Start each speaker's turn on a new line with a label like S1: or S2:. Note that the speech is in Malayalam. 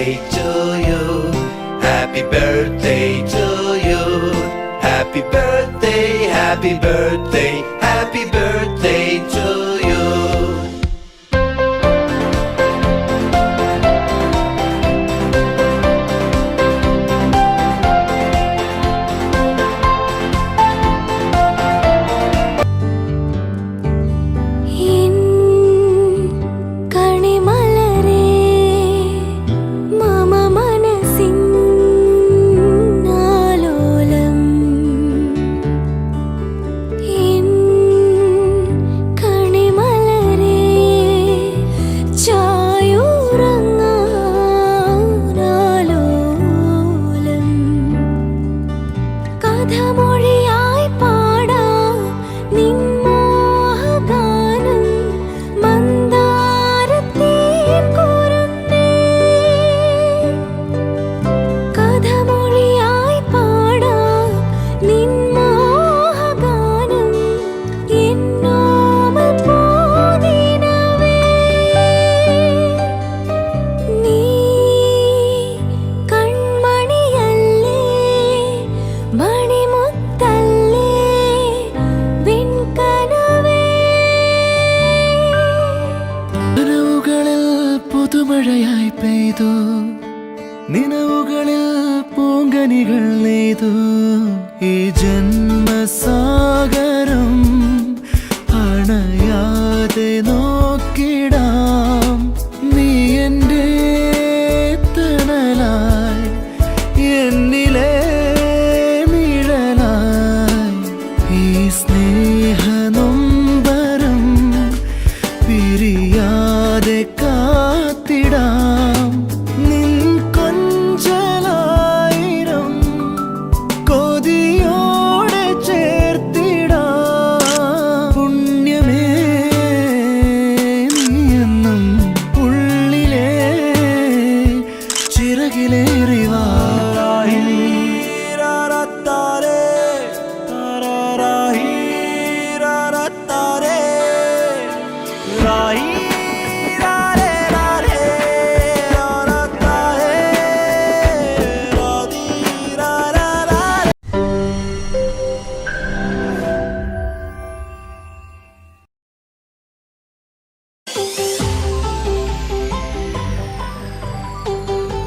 S1: birthday to you. Happy birthday to you. Happy birthday, happy birthday, happy birthday to you.
S2: പുതുമഴയായി പെയ്തു നിലവുകളിൽ പൂങ്കനികൾ നെയ്തു ഈ ജന്മസാഗരം അണയാതെ നോക്കിടാം നീ എൻ്റെ തണലായി എന്നിലെ നിഴലായി ഈ സ്നേഹനൊമ്പരം പിരിയാതെ കാത്തിടാം നിൻ കൊഞ്ചലായിരം കൊതിയോടെ ചേർത്തിടാം പുണ്യമേ നീയെന്നും ഉള്ളിലെ ചിറകിലേറി